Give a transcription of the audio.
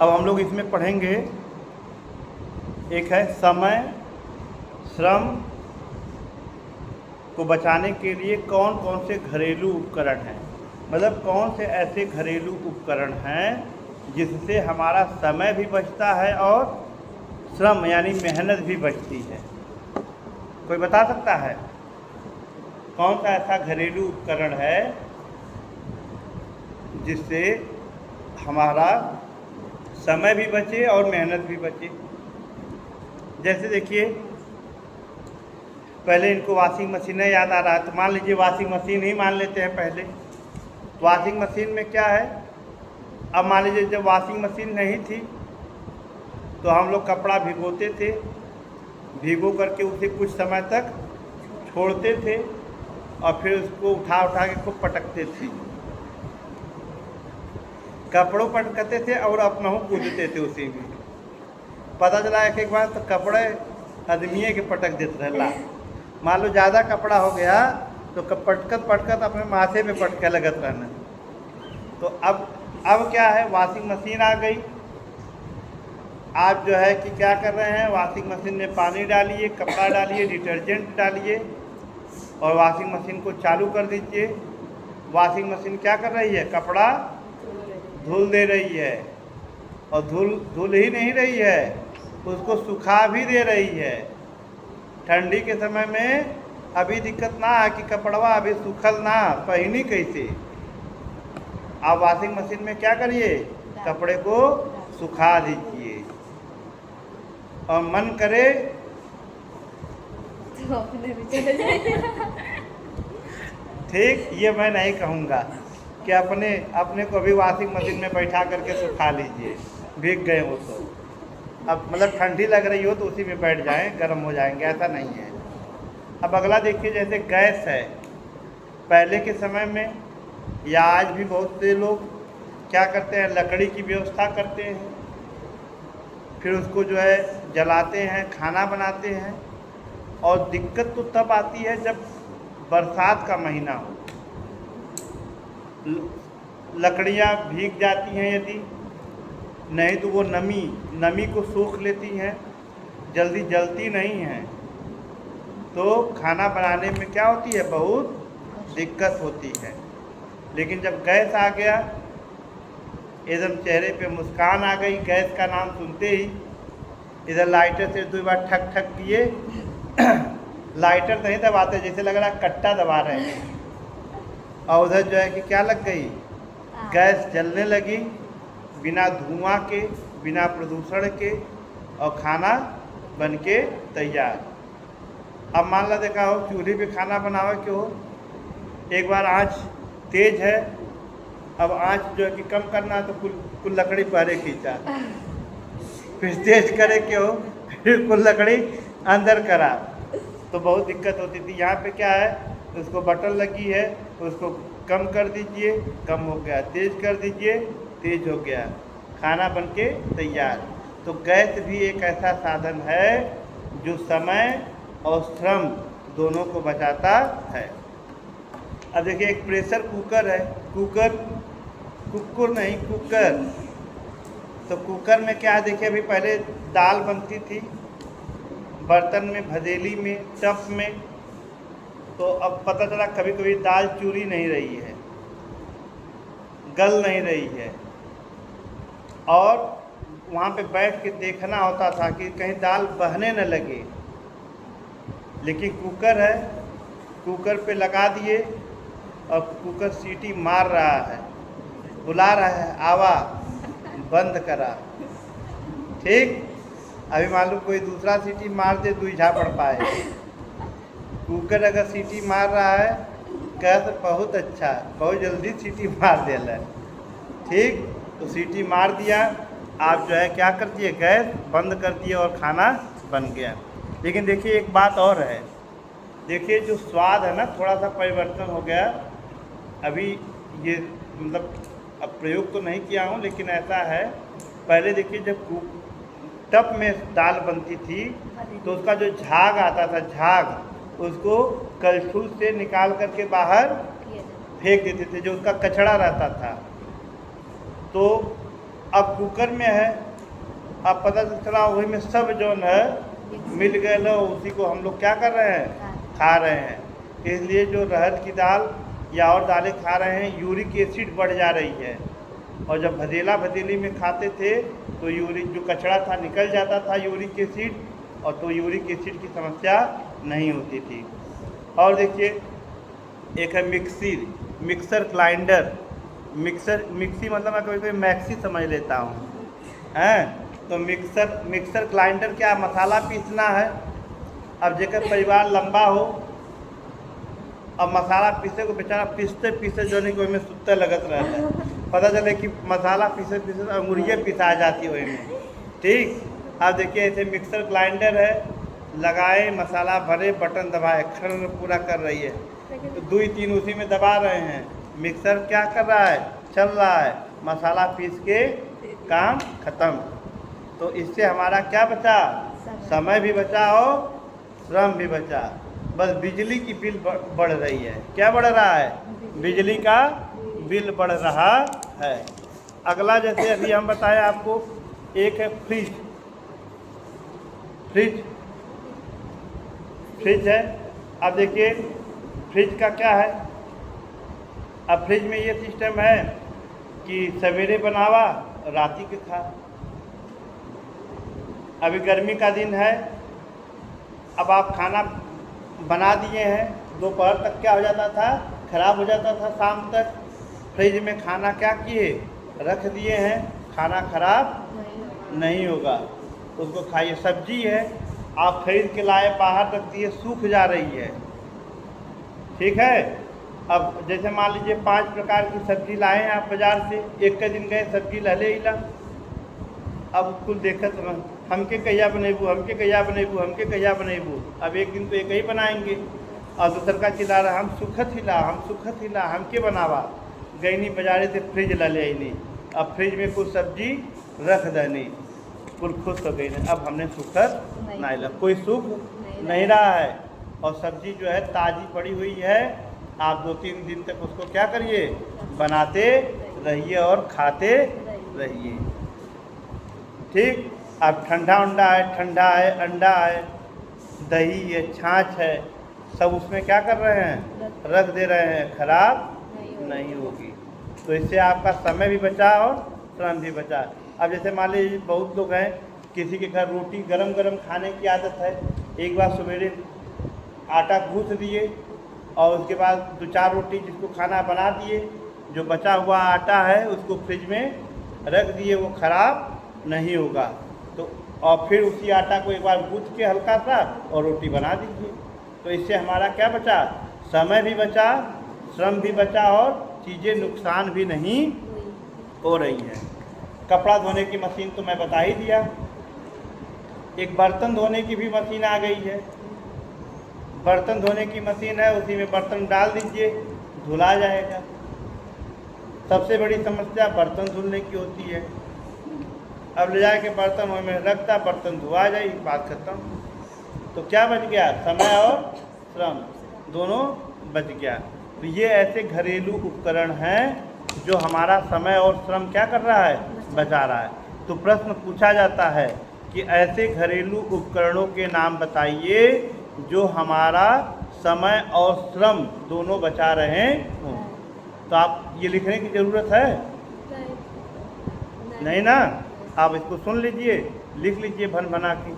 अब हम लोग इसमें पढ़ेंगे, एक है समय श्रम को बचाने के लिए कौन कौन से घरेलू उपकरण हैं। मतलब कौन से ऐसे घरेलू उपकरण हैं जिससे हमारा समय भी बचता है और श्रम यानी मेहनत भी बचती है। कोई बता सकता है कौन सा ऐसा घरेलू उपकरण है जिससे हमारा समय भी बचे और मेहनत भी बचे। जैसे देखिए, पहले इनको वॉशिंग मशीन याद आ रहा है, तो मान लीजिए वॉशिंग मशीन ही मान लेते हैं पहले। वॉशिंग मशीन में क्या है, अब मान लीजिए जब वॉशिंग मशीन नहीं थी तो हम लोग कपड़ा भिगोते थे, भिगो करके उसे कुछ समय तक छोड़ते थे और फिर उसको उठा उठा के खूब पटकते थे, कपड़ों पटकते थे और अपना कूदते थे उसी में। पता चला एक बार तो कपड़े आदमी के पटक देते रहे। मान लो ज़्यादा कपड़ा हो गया तो पटकत पटकत अपने माथे पे पटके लगत रहना। तो अब क्या है, वॉशिंग मशीन आ गई। आप जो है कि क्या कर रहे हैं, वॉशिंग मशीन में पानी डालिए, कपड़ा डालिए, डिटर्जेंट डालिए और वॉशिंग मशीन को चालू कर दीजिए। वॉशिंग मशीन क्या कर रही है, कपड़ा धुल दे रही है और धुल ही नहीं रही है, उसको सुखा भी दे रही है। ठंडी के समय में अभी दिक्कत ना है कि कपड़वा अभी सूखल ना, पहनी कैसे। आप वॉशिंग मशीन में क्या करिए, कपड़े को सुखा दीजिए और मन करे तो अपने भी चले जाएंगे। ठीक, ये मैं नहीं कहूँगा कि अपने को भी वॉशिंग मशीन में बैठा करके सुखा लीजिए, भीग गए हो तो। अब मतलब ठंडी लग रही हो तो उसी में बैठ जाएं, गर्म हो जाएंगे, ऐसा नहीं है। अब अगला देखिए, जैसे गैस है, पहले के समय में या आज भी बहुत से लोग क्या करते हैं, लकड़ी की व्यवस्था करते हैं, फिर उसको जो है जलाते हैं, खाना बनाते हैं। और दिक्कत तो तब आती है जब बरसात का महीना हो, लकड़ियाँ भीग जाती हैं, यदि नहीं तो वो नमी को सोख लेती हैं, जल्दी जलती नहीं हैं, तो खाना बनाने में क्या होती है, बहुत दिक्कत होती है। लेकिन जब गैस आ गया, एकदम चेहरे पे मुस्कान आ गई। गैस का नाम सुनते ही इधर लाइटर से 2 बार ठक ठक किए, लाइटर नहीं दबाते, जैसे लग रहा कट्टा दबा रहे हैं, और उधर जो है कि क्या लग गई, गैस जलने लगी, बिना धुआं के, बिना प्रदूषण के, और खाना बन के तैयार। अब मान ला देखा हो, चूल्हे पे खाना बनावे के हो, एक बार आँच तेज है, अब आँच जो है कि कम करना है तो कुल लकड़ी पहले खींचा, फिर तेज करे के हो, फिर कुल लकड़ी अंदर करा, तो बहुत दिक्कत होती थी। यहाँ पे क्या है, उसको बटन लगी है, उसको कम कर दीजिए, कम हो गया, तेज कर दीजिए, तेज हो गया, खाना बनके तैयार। तो गैस भी एक ऐसा साधन है जो समय और श्रम दोनों को बचाता है। अब देखिए, एक प्रेशर कुकर है, कुकर नहीं, कुकर। तो कुकर में क्या है, देखिए अभी पहले दाल बनती थी बर्तन में, भदेली में, टप में, तो अब पता चला कभी कभी दाल चूरी नहीं रही है, गल नहीं रही है, और वहाँ पे बैठ के देखना होता था कि कहीं दाल बहने न लगे। लेकिन कुकर है, कुकर पे लगा दिए और कुकर सीटी मार रहा है, बुला रहा है, आवा, बंद करा। ठीक, अभी मालूम कोई दूसरा सीटी मार दे तो इझा पड़ पाए। कुकर अगर सीटी मार रहा है, कह तो बहुत अच्छा, बहुत जल्दी सीटी मार देला। ठीक, तो सीटी मार दिया, आप जो है क्या कर दिए, गैस बंद कर दिए और खाना बन गया। लेकिन देखिए एक बात और है, देखिए जो स्वाद है ना, थोड़ा सा परिवर्तन हो गया। अभी ये मतलब अब प्रयोग तो नहीं किया हूँ, लेकिन ऐसा है, पहले देखिए जब टप में दाल बनती थी तो उसका जो झाग आता था, झाग, उसको कलछुल से निकाल करके बाहर फेंक देते थे, जो उसका कचड़ा रहता था। तो अब कुकर में है, अब पता चला वही में सब जो है मिल गए लो, उसी को हम लोग क्या कर रहे हैं, खा रहे हैं। इसलिए जो अरहर की दाल या और दालें खा रहे हैं, यूरिक एसिड बढ़ जा रही है। और जब भदेला भदेली में खाते थे तो यूरिक जो कचरा था निकल जाता था, यूरिक एसिड, और तो यूरिक एसिड की समस्या नहीं होती थी। और देखिए एक है मिक्सर ग्राइंडर। मिक्सी मतलब मैं कभी कभी मैक्सी समझ लेता हूँ, हैं। तो मिक्सर ग्राइंडर क्या, मसाला पीसना है। अब जेकर परिवार लंबा हो, अब मसाला पीसे को बेचारा पीसते जो नहीं कोई में सुत्ते लगत रहता है। पता चले कि मसाला पीसे अंगुरिये पिसा जाती है में, ठीक। अब देखिए ऐसे मिक्सर ग्राइंडर है, लगाए मसाला भरे, बटन दबाए, खर पूरा कर रही है, तो 2-3 उसी में दबा रहे हैं। मिक्सर क्या कर रहा है, चल रहा है, मसाला पीस के काम खत्म। तो इससे हमारा क्या बचा, समय भी बचा और श्रम भी बचा। बस बिजली की बिल बढ़ रही है। क्या बढ़ रहा है, बिजली का बिल बढ़ रहा है। अगला जैसे अभी हम बताएं आपको, एक है फ्रिज है। अब देखिए फ्रिज का क्या है, अब फ्रिज में ये सिस्टम है कि सवेरे बनावा राती के खा। अभी गर्मी का दिन है, अब आप खाना बना दिए हैं, दोपहर तक क्या हो जाता था, खराब हो जाता था शाम तक। फ्रिज में खाना क्या किए, रख दिए हैं, खाना खराब नहीं होगा, उसको खाइए। सब्जी है, आप खरीद के लाए, बाहर रख दिए, सूख जा रही है, ठीक है। अब जैसे मान लीजिए 5 प्रकार की सब्जी लाए हैं आप बाज़ार से, एक के दिन गए सब्जी लहले ही ला, अब कुल देखत हमके कहिया बनेबू, हमके कहिया बनेबू, हमके कहिया बनेबू। अब एक दिन तो एक ही बनाएंगे, और दूसर का चिल्ला रहा हम सुखत हिला, हमके बनावा। गईनी बाजारे से फ्रिज ला ले नहीं, अब फ्रिज में कुछ सब्जी रख देनी, कुल खुश हो गई। अब हमने सुखत नहीं ला, कोई सुख नहीं रहा है। और सब्जी जो है ताज़ी पड़ी हुई है, आप 2-3 दिन तक उसको क्या करिए, बनाते रहिए और खाते रहिए, ठीक। अब ठंडा है, अंडा है, दही है, छाछ है, सब उसमें क्या कर रहे हैं, रख दे रहे हैं, खराब नहीं होगी। तो इससे आपका समय भी बचा और श्रम भी बचा। अब जैसे मान लीजिए बहुत लोग हैं, किसी के घर रोटी गरम गरम खाने की आदत है, एक बार सवेरे आटा गूँथ दिए और उसके बाद 2-4 रोटी जिसको खाना बना दिए, जो बचा हुआ आटा है उसको फ्रिज में रख दिए, वो खराब नहीं होगा। तो और फिर उसी आटा को एक बार गूँथ के हल्का सा और रोटी बना दीजिए। तो इससे हमारा क्या बचा, समय भी बचा, श्रम भी बचा, और चीज़ें नुकसान भी नहीं हो रही हैं। कपड़ा धोने की मशीन तो मैं बता ही दिया, एक बर्तन धोने की भी मशीन आ गई है। बर्तन धोने की मशीन है, उसी में बर्तन डाल दीजिए, धुला जाएगा। सबसे बड़ी समस्या बर्तन धुलने की होती है। अब ले जाके बर्तन में रखता, बर्तन धुआ जाए, बात खत्म। तो क्या बच गया, समय और श्रम दोनों बच गया। तो ये ऐसे घरेलू उपकरण हैं जो हमारा समय और श्रम क्या कर रहा है, बचा रहा है। तो प्रश्न पूछा जाता है कि ऐसे घरेलू उपकरणों के नाम बताइए जो हमारा समय और श्रम दोनों बचा रहे हों। तो आप ये लिखने की ज़रूरत है नहीं ना, आप इसको सुन लीजिए, लिख लीजिए भन भना के।